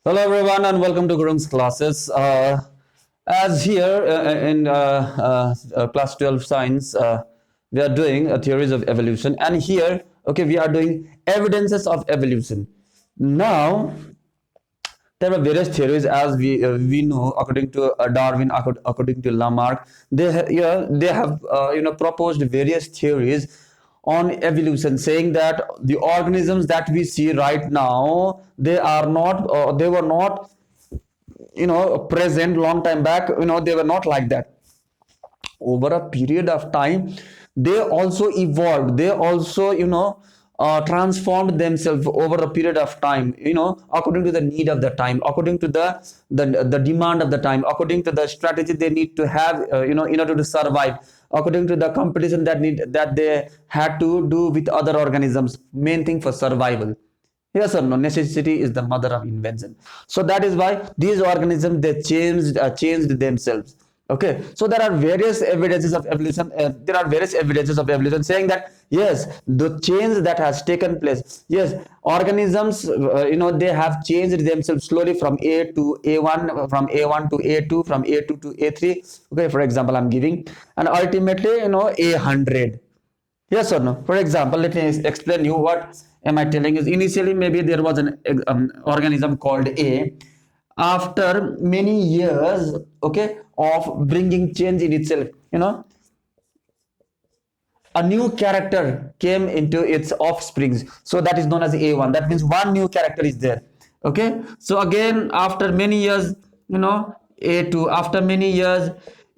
Hello everyone and welcome to Gurung's classes. As here in class 12 science, we are doing a theories of evolution, and here, okay, we are doing evidences of evolution. Now, there are various theories as we know according to Darwin, according to Lamarck. They have proposed various theories on evolution, saying that the organisms that we see right now they were not present long time back. They were not like that. Over a period of time they also evolved, they also transformed themselves over a period of time, according to the need of the time, according to the demand of the time, according to the strategy they need to have, in order to survive, according to the competition that they had to do with other organisms. Main thing for survival. Yes or no? Necessity is the mother of invention. So that is why these organisms they changed themselves. Okay, so there are various evidences of evolution. There are various evidences of evolution saying that yes, the change that has taken place. Yes, organisms, they have changed themselves slowly from A to A1, from A1 to A2, from A2 to A3. Okay, for example, I'm giving, and ultimately, A100. Yes or no? For example, let me explain you what am I telling is initially maybe there was an organism called A. After many years, okay, of bringing change in itself, a new character came into its offsprings. So that is known as A1. That means one new character is there. Okay. So again, after many years, A2. After many years,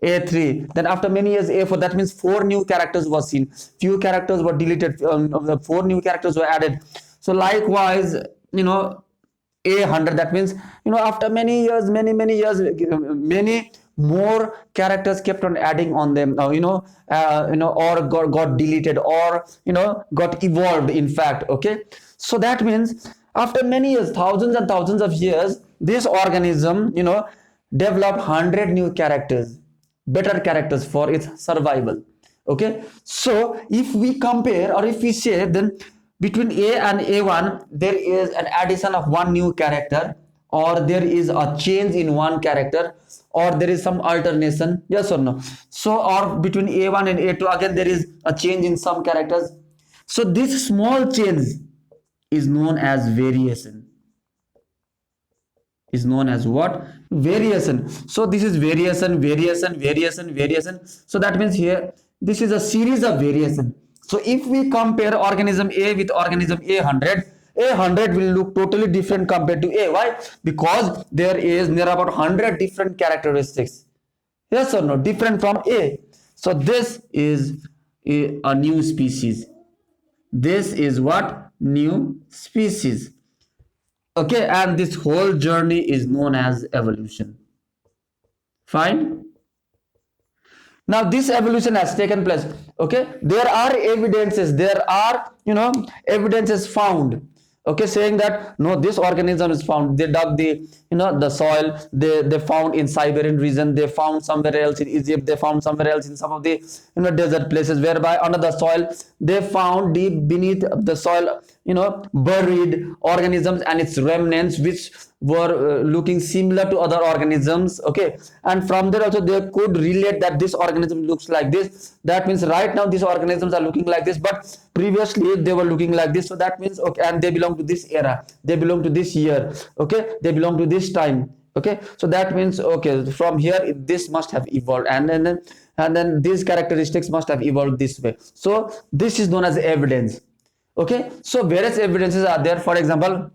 A3. Then after many years, A4. That means four new characters were seen. Few characters were deleted. The four new characters were added. So likewise, A100. That means, after many years, many years, many more characters kept on adding on them, or got deleted, or got evolved, in fact. Okay, so that means after many years, thousands and thousands of years, this organism developed 100 new characters, better characters for its survival. Okay, so if we compare, or if we say, then between A and A1 there is an addition of one new character, or there is a change in one character, or there is some alternation. Yes or no? So, or between A1 and A2 again there is a change in some characters. So this small change is known as variation. Is known as what? Variation. So this is variation, variation, variation, variation. So that means here this is a series of variation. So if we compare organism A with organism A100, A100 will look totally different compared to A. Why? Because there are about 100 different characteristics. Yes or no? Different from A. So this is a new species. This is what? New species. Okay, and this whole journey is known as evolution. Fine. Now this evolution has taken place. Okay, there are evidences, there are evidences found, okay, saying that no, this organism is found. They dug the soil, they found in Siberian region, they found somewhere else in Egypt, they found somewhere else in some of the desert places, whereby under the soil they found deep beneath the soil, buried organisms and its remnants, which were looking similar to other organisms. Okay, and from there also they could relate that this organism looks like this. That means right now these organisms are looking like this, but previously they were looking like this. So that means, okay, and they belong to this era, they belong to this year, okay, they belong to this time. Okay, so that means, okay, from here this must have evolved, and then these characteristics must have evolved this way. So this is known as evidence. Okay, so various evidences are there. For example,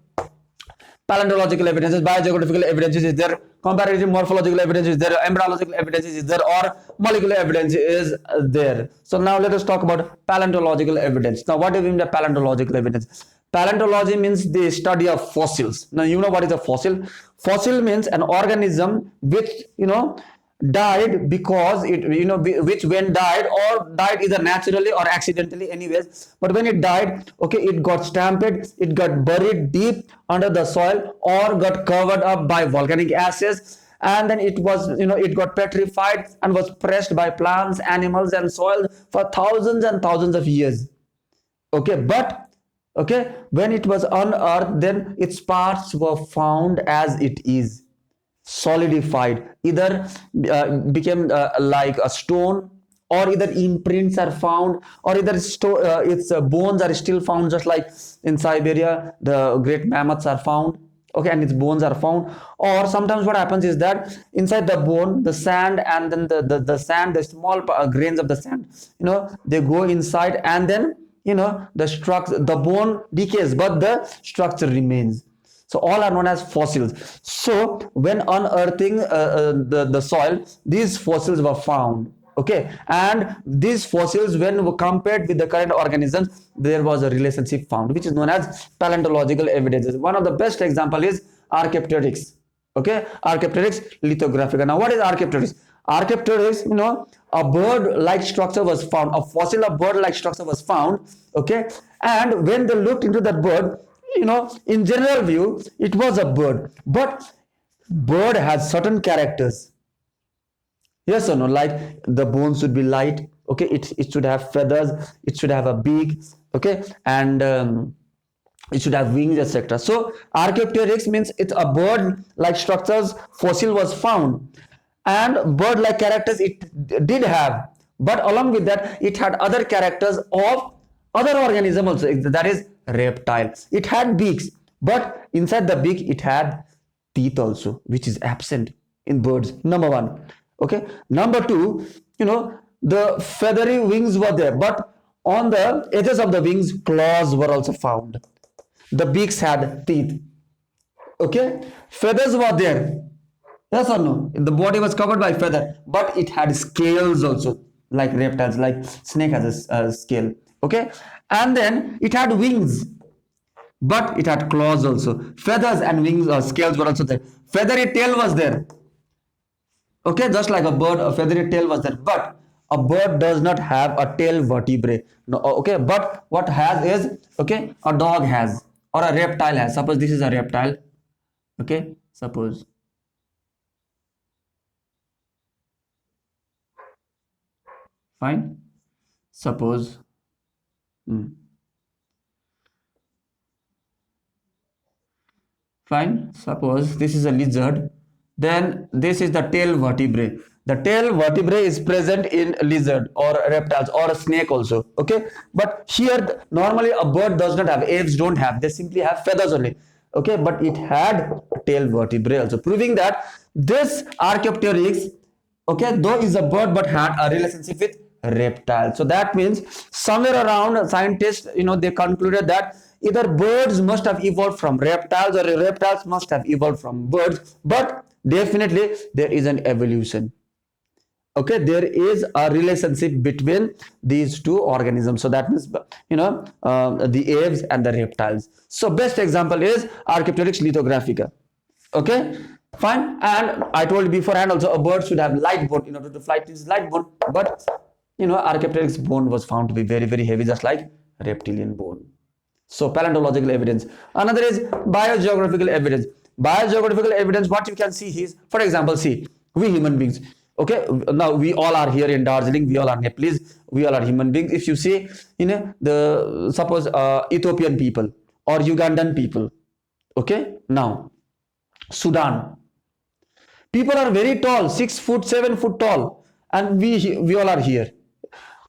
paleontological evidences, biogeographical evidences is there, comparative morphological evidence is there, embryological evidence is there, or molecular evidence is there. So now let us talk about paleontological evidence. Now what do you mean by paleontological evidence? Paleontology means the study of fossils. Now you know what is a fossil. Fossil means an organism which died because it which when died, or died either naturally or accidentally, anyways, but when it died, okay, it got stamped, it got buried deep under the soil, or got covered up by volcanic ashes, and then it was it got petrified and was pressed by plants, animals, and soil for thousands and thousands of years. Okay, but Okay, when it was unearthed, then its parts were found as it is, solidified, either became like a stone, or either imprints are found, or either its bones are still found, just like in Siberia the great mammoths are found. Okay, and its bones are found. Or sometimes what happens is that inside the bone, the sand, and then the sand, the small grains of the sand, they go inside, and then the structure, the bone decays, but the structure remains. So all are known as fossils. So when unearthing the soil, these fossils were found. Okay, and these fossils, when were compared with the current organisms, there was a relationship found, which is known as paleontological evidences. One of the best example is Archaeopteryx. Okay, Archaeopteryx lithographica. Now what is Archaeopteryx? Archaeopteryx, a bird-like structure was found, a fossil of bird-like structure was found. Okay, and when they looked into that bird, in general view, it was a bird, but bird has certain characters. Yes or no? Like the bones should be light. Okay, it should have feathers. It should have a beak. Okay, and it should have wings, etc. So Archaeopteryx means it's a bird-like structures fossil was found, and bird-like characters it did have, but along with that, it had other characters of other organism also. That is reptile. It had beaks, but inside the beak it had teeth also, which is absent in birds. Number one. Okay, number two, the feathery wings were there, but on the edges of the wings claws were also found. The beaks had teeth. Okay, feathers were there. Yes or no? The body was covered by feather, but it had scales also, like reptiles, like snake has a scale. Okay, and then it had wings, but it had claws also. Feathers and wings or scales were also there. Feathery tail was there. Okay, just like a bird, a feathery tail was there, but a bird does not have a tail vertebrae. No, okay, but what has is, okay, a dog has, or a reptile has. Suppose this is a reptile. Okay, suppose. Fine. Suppose. Fine. Suppose this is a lizard. Then this is the tail vertebrae. The tail vertebrae is present in lizard or reptiles or a snake also. Okay, but here normally a bird does not have, aves don't have, they simply have feathers only. Okay, but it had tail vertebrae also, proving that this Archaeopteryx, okay, though is a bird but had a relationship with reptile. So that means somewhere around scientists, they concluded that either birds must have evolved from reptiles or reptiles must have evolved from birds, but definitely there is an evolution. Okay, there is a relationship between these two organisms. So that means, the aves and the reptiles. So best example is Archaeopteryx lithographica. Okay, fine. And I told beforehand also, a bird should have light bone in order to fly. It is light bone, but Archaeopteryx bone was found to be very, very heavy, just like reptilian bone. So paleontological evidence. Another is biogeographical evidence. Biogeographical evidence, what you can see is, for example, see, we human beings. Okay, now we all are here in Darjeeling, we all are Nepalese, we all are human beings. If you see, the suppose Ethiopian people or Ugandan people, okay, now Sudan, people are very tall, 6 foot, 7 foot tall, and we all are here.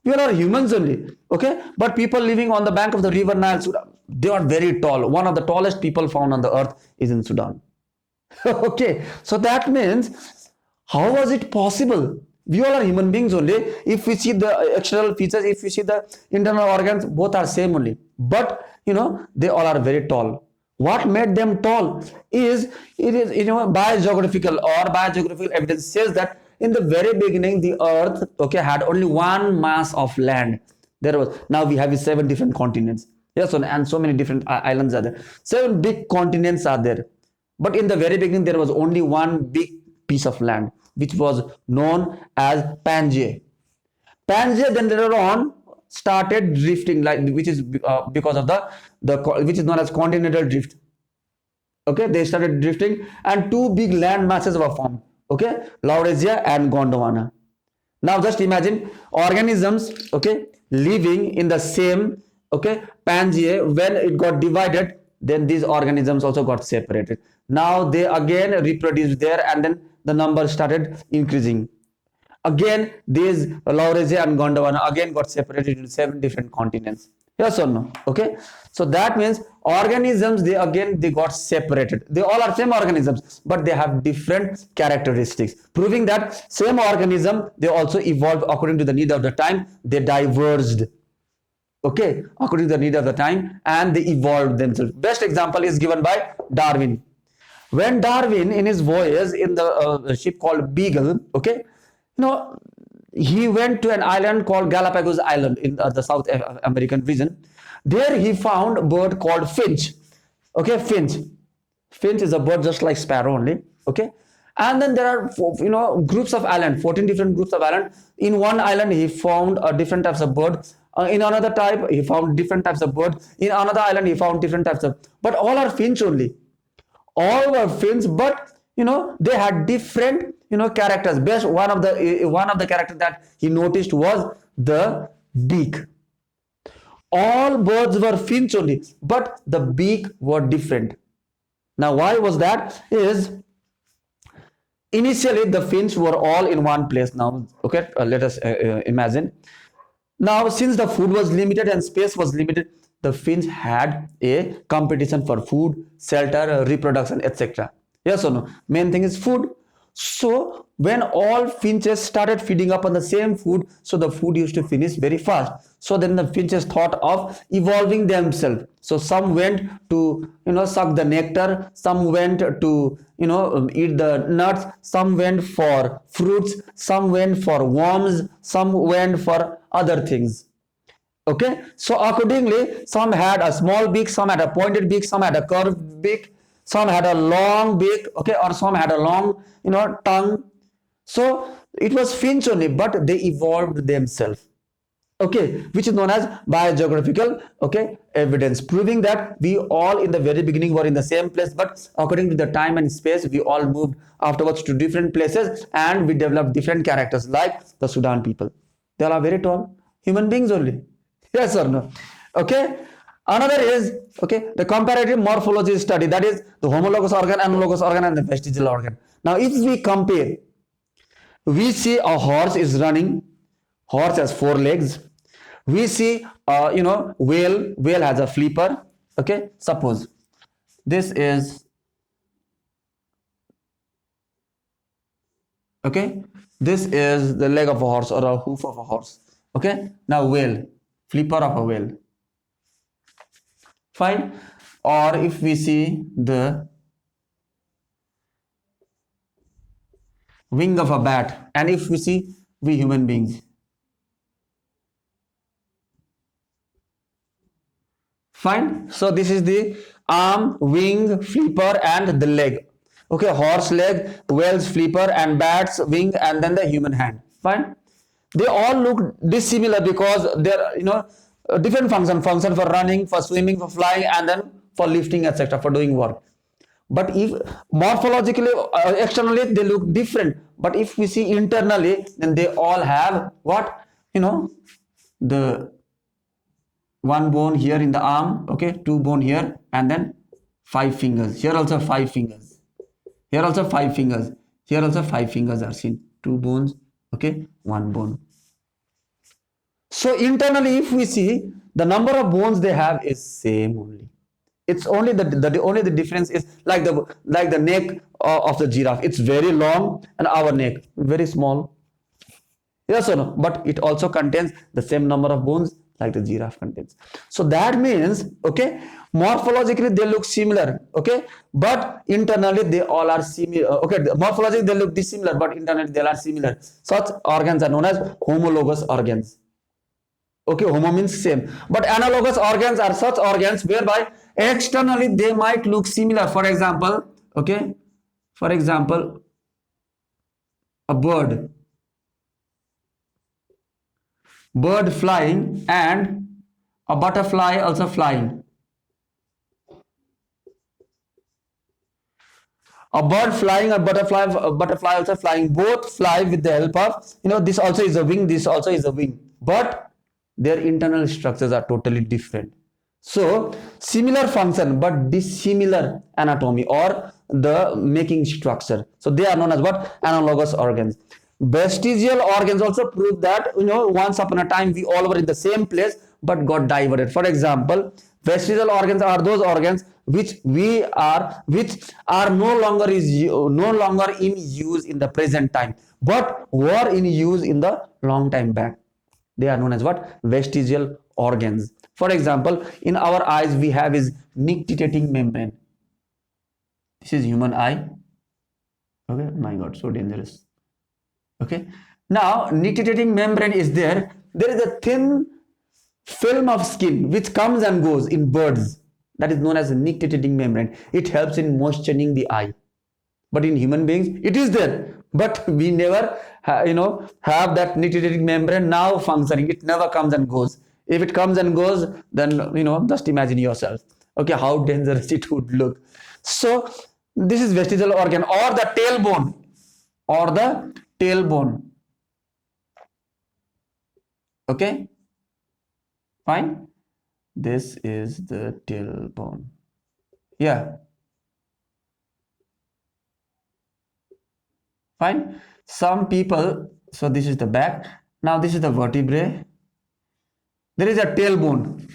We all are humans only, okay, but people living on the bank of the river Nile, Sudan, they are very tall. One of the tallest people found on the earth is in Sudan. Okay, so that means, how was it possible? We all are human beings only. If we see the external features, if we see the internal organs, both are same only. But they all are very tall. What made them tall is, it is biogeographical evidence says that in the very beginning the earth, okay, had only one mass of land. There was, now we have 7 different continents. Yes, and so many different islands are there. 7 big continents are there. But in the very beginning there was only one big piece of land, which was known as Pangaea. Pangaea then later on started drifting, like, which is because of the which is known as continental drift. Okay, they started drifting, and 2 big land masses were formed. Okay, Laurasia and Gondwana. Now just imagine organisms, okay, living in the same okay, Pangaea, when it got divided, then these organisms also got separated. Now they again reproduced there, and then the number started increasing. Again, these Laurasia and Gondwana again got separated into 7 different continents. Yes or no? Okay. So that means organisms, they got separated. They all are same organisms, but they have different characteristics, proving that same organism, they also evolved according to the need of the time. They diverged, okay, according to the need of the time, and they evolved themselves. Best example is given by Darwin. When Darwin, in his voyage in the ship called Beagle, okay, he went to an island called Galapagos Island in the South American region. There he found a bird called finch. Okay, finch. Finch is a bird just like sparrow only. Okay, and then there are groups of island, 14 different groups of island. In one island he found different types of bird. In another type he found different types of bird. In another island he found different types of, but all are finch only. All were finch, but they had different characters. Best one of the character that he noticed was the beak. All birds were finch only, but the beak were different. Now why was that? Is initially the finch were all in one place. Now okay, let us imagine. Now since the food was limited and space was limited, the finch had a competition for food, shelter, reproduction, etc. Yes or no? Main thing is food. So when all finches started feeding up on the same food, so the food used to finish very fast. So then the finches thought of evolving themselves. So some went to suck the nectar, some went to eat the nuts, some went for fruits, some went for worms, some went for other things. Okay, so accordingly, some had a small beak, some had a pointed beak, some had a curved beak, some had a long beak, okay, or some had a long tongue. So it was finch only, but they evolved themselves, okay, which is known as biogeographical, okay, evidence, proving that we all in the very beginning were in the same place, but according to the time and space we all moved afterwards to different places, and we developed different characters, like the Sudan people. They all are very tall human beings only. Yes or no? Okay. Another is, okay, the comparative morphology study, that is the homologous organ, analogous organ, and the vestigial organ. Now if we compare, we see a horse is running. Horse has 4 legs. We see whale has a flipper. Okay, suppose this is, okay, this is the leg of a horse or a hoof of a horse. Okay, now whale, flipper of a whale. Fine. Or if we see the wing of a bat, and if we see we human beings. Fine. So this is the arm, wing, flipper, and the leg. Okay, horse leg, whale's flipper, and bat's wing, and then the human hand. Fine. They all look dissimilar because they're different function for running, for swimming, for flying, and then for lifting, etc., for doing work. But if morphologically, externally they look different, but if we see internally, then they all have what, the one bone here in the arm, okay, 2 bone here, and then 5 fingers. Here also 5 fingers. Here also 5 fingers. Here also 5 fingers are seen. 2 bones, okay, 1 bone. So internally, if we see, the number of bones they have is same only. It's only the difference is like the neck of the giraffe. It's very long, and our neck very small. Yes or no? But it also contains the same number of bones like the giraffe contains. So that means, okay, morphologically they look similar, okay, but internally they all are similar. Okay, morphologically they look dissimilar, but internally they are similar. Such organs are known as homologous organs. Okay, homo means same, but analogous organs are such organs whereby externally they might look similar. For example, okay, for example, a bird flying and a butterfly also flying. A bird flying, a butterfly also flying. Both fly with the help of, this also is a wing, this also is a wing. But their internal structures are totally different. So similar function but dissimilar anatomy or the making structure. So they are known as what? Analogous organs. Vestigial organs also prove that, once upon a time we all were in the same place but got diverted. For example, vestigial organs are those organs which are no longer in use in the present time but were in use in the long time back. They are known as what? Vestigial organs. For example, in our eyes we have is nictitating membrane. This is human eye. Okay, my god, so dangerous. Okay, now nictitating membrane is there. There is a thin film of skin which comes and goes in birds, that is known as a nictitating membrane. It helps in moisturizing the eye, but in human beings it is there, but we never have that nictitating membrane now functioning. It never comes and goes. If it comes and goes, then just imagine yourself, okay, how dangerous it would look. So this is vestigial organ, or the tailbone. Okay, fine. This is the tailbone. Yeah, fine. Some people, so this is the back. Now this is the vertebrae. There is a tailbone.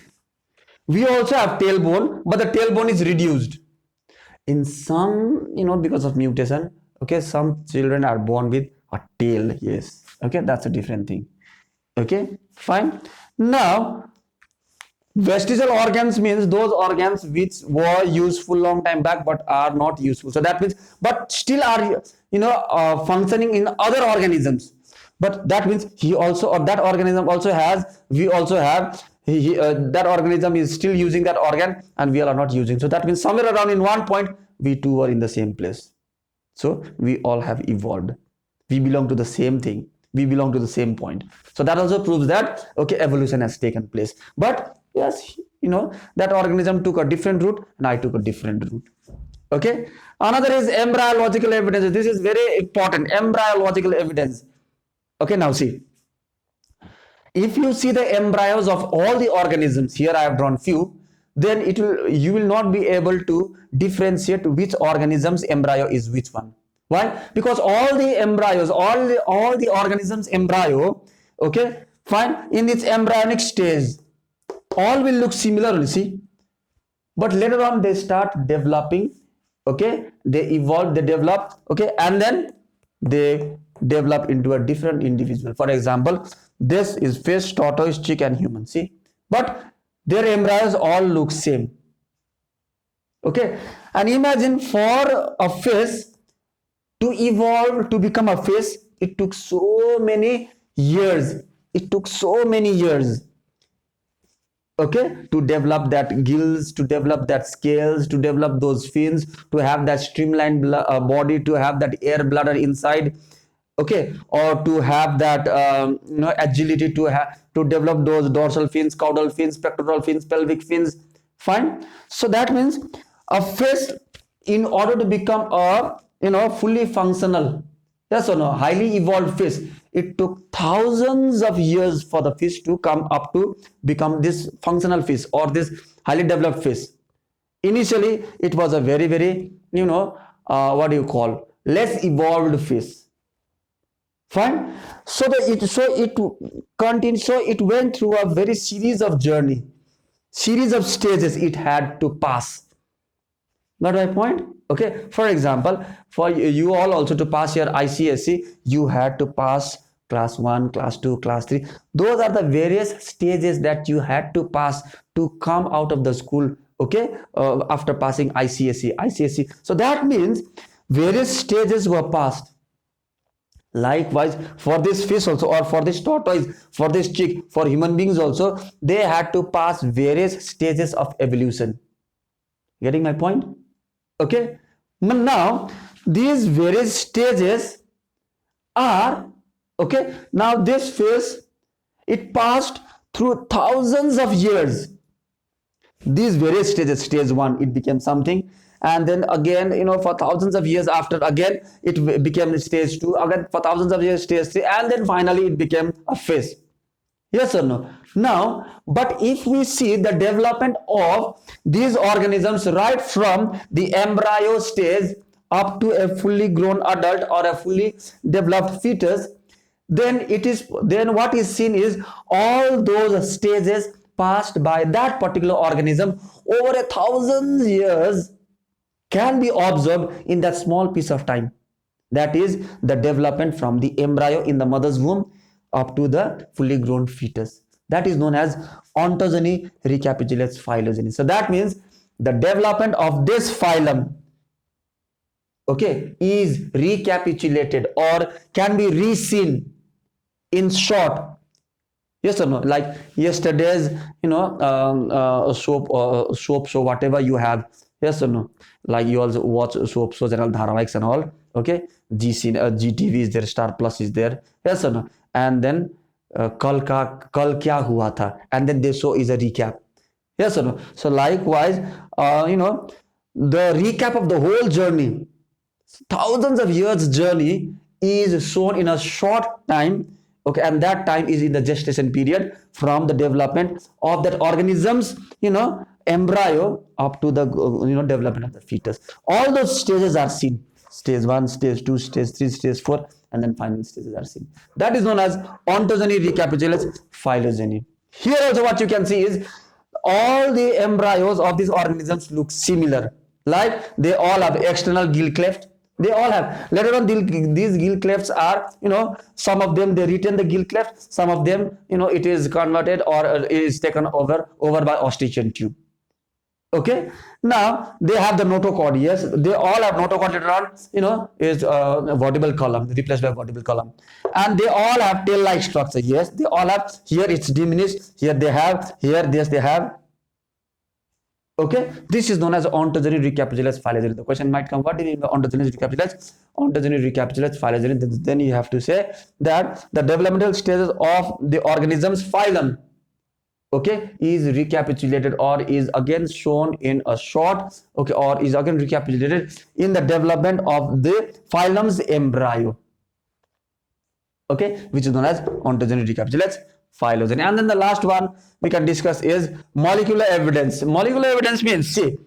We also have tailbone, but the tailbone is reduced. In some, because of mutation, okay, some children are born with a tail. Yes, okay, that's a different thing. Okay, fine. Now, vestigial organs means those organs which were useful long time back but are not useful. So that means, but still are functioning in other organisms. But that means he also, or that organism also has, we also have, that organism is still using that organ and we are not using. So that means somewhere around in one point we two are in the same place. So we all have evolved. We belong to the same thing. We belong to the same point. So that also proves that, okay, evolution has taken place. But yes, that organism took a different route and I took a different route. Okay. Another is embryological evidence. This is very important. Embryological evidence. Okay, now see. If you see the embryos of all the organisms, here I have drawn few, then you will not be able to differentiate which organism's embryo is which one. Why? Because all the embryos, all the organisms embryo, okay, fine, in its embryonic stage, all will look similar, you see. But later on they start developing, okay, they evolve, they develop, okay, and then they develop into a different individual. For example, this is fish, tortoise, chick and human, see, but their embryos all look same. Okay, and imagine for a fish to evolve to become a fish, it took so many years. Okay, to develop that gills, to develop that scales, to develop those fins, to have that streamlined body, to have that air bladder inside, okay, or to have that agility, to develop those dorsal fins, caudal fins, pectoral fins, pelvic fins. Fine. So that means a fish, in order to become a fully functional, yes or no, highly evolved fish, it took thousands of years for the fish to come up to become this functional fish or this highly developed fish. Initially it was a very, very what do you call, less evolved fish. Fine. So it went through a very series of stages it had to pass. Got my point? Okay, for example, for you all also to pass your ICSE, you had to pass class 1, class 2, class 3. Those are the various stages that you had to pass to come out of the school, okay, after passing ICSE. So that means various stages were passed. Likewise, for this fish also, or for this tortoise, for this chick, for human beings also, they had to pass various stages of evolution. Getting my point? Okay. Now, these various stages are, okay, now this fish, it passed through thousands of years. These various stages, stage 1, it became something, and then again, for thousands of years after, again it became stage 2, again for thousands of years stage 3, and then finally it became a fish. Yes or no? Now, but if we see the development of these organisms right from the embryo stage up to a fully grown adult or a fully developed fetus, then what is seen is all those stages passed by that particular organism over 1,000 years can be observed in that small piece of time. That is the development from the embryo in the mother's womb up to the fully grown fetus. That is known as ontogeny recapitulates phylogeny. So that means the development of this phylum, okay, is recapitulated or can be reseen in short. Yes or no? Like yesterday's, soap show, whatever you have. Yes or no? Like you also watch soap shows and all, dharavaiks and all. Okay, GTV is there, Star Plus is there. Yes or no? And then kal kya hua tha, and then they show is a recap. Yes or no? So likewise, the recap of the whole journey, thousands of years journey, is shown in a short time. Okay, and that time is in the gestation period from the development of that organism's embryo up to the development of the fetus. All those stages are seen: stage 1, stage 2, stage 3, stage 4, and then final stages are seen. That is known as ontogeny recapitulates phylogeny. Here also what you can see is all the embryos of these organisms look similar, like they all have external gill cleft. They all have. Later on, these gill clefts are, some of them they retain the gill cleft, some of them, it is converted or is taken over by Eustachian tube. Okay, now they have the notochord. Yes, they all have notochord. Later on, is vertebral column replaced by vertebral column, and they all have tail-like structure. Yes, they all have. Here it's diminished. Here they have. Here this they have. Okay, this is known as ontogeny recapitulates phylogeny. The question might come: what do you mean by ontogeny recapitulates? Ontogeny recapitulates phylogeny. Then you have to say that the developmental stages of the organism's phylum, okay, is recapitulated or is again shown in a short, okay, or is again recapitulated in the development of the phylum's embryo, okay, which is known as ontogeny recapitulates phylogeny. And then the last one we can discuss is molecular evidence. Molecular evidence means, see,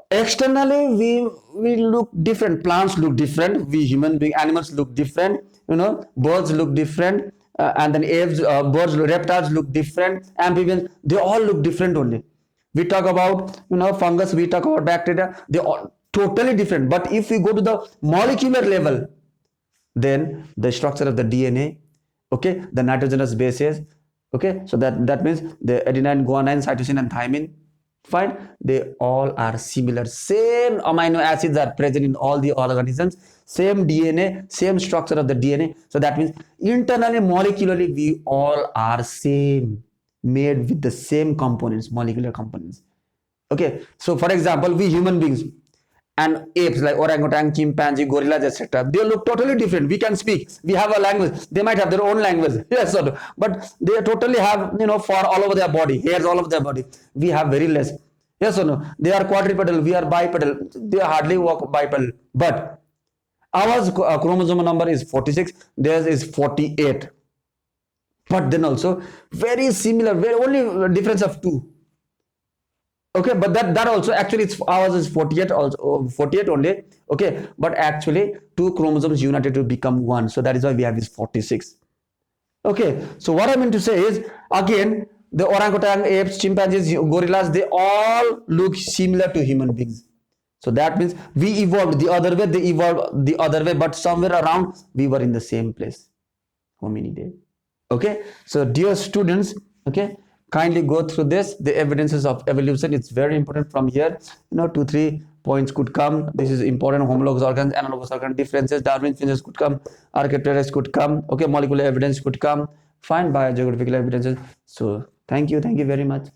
externally we look different. Plants look different. We human being, animals look different. Birds look different. And then apes, birds, reptiles look different. Amphibians, they all look different only. We talk about fungus. We talk about bacteria. They all totally different. But if we go to the molecular level, then the structure of the DNA, okay, the nitrogenous bases, okay, so that means the adenine, guanine, cytosine, and thymine, fine, they all are similar. Same amino acids are present in all the organisms, same DNA, same structure of the DNA. So that means internally, molecularly, we all are same, made with the same components, molecular components. Okay, so for example, we human beings and apes like orangutan, chimpanzee, gorillas, etc., they look totally different. We can speak, we have a language, they might have their own language, yes or no, but they totally have fur all over their body, hairs all over their body. We have very less, yes or no. They are quadrupedal, we are bipedal. They hardly walk bipedal, but ours chromosome number is 46, theirs is 48, but then also very similar, very only difference of 2. Okay, but that also actually it's ours is 48 also, 48 only. Okay, but actually 2 chromosomes united to become 1. So that is why we have this 46. Okay, so what I mean to say is, again, the orangutan, apes, chimpanzees, gorillas, they all look similar to human beings. So that means we evolved the other way, they evolved the other way, but somewhere around we were in the same place. Hominidae. Okay, so dear students, okay, kindly go through this, the evidences of evolution. It's very important. From here 2-3 points could come. This is important. Homologous organs, analogous organ differences, Darwin changes could come, Archaeopteryx could come, okay, molecular evidence could come, fine, biogeographical evidences. So thank you very much.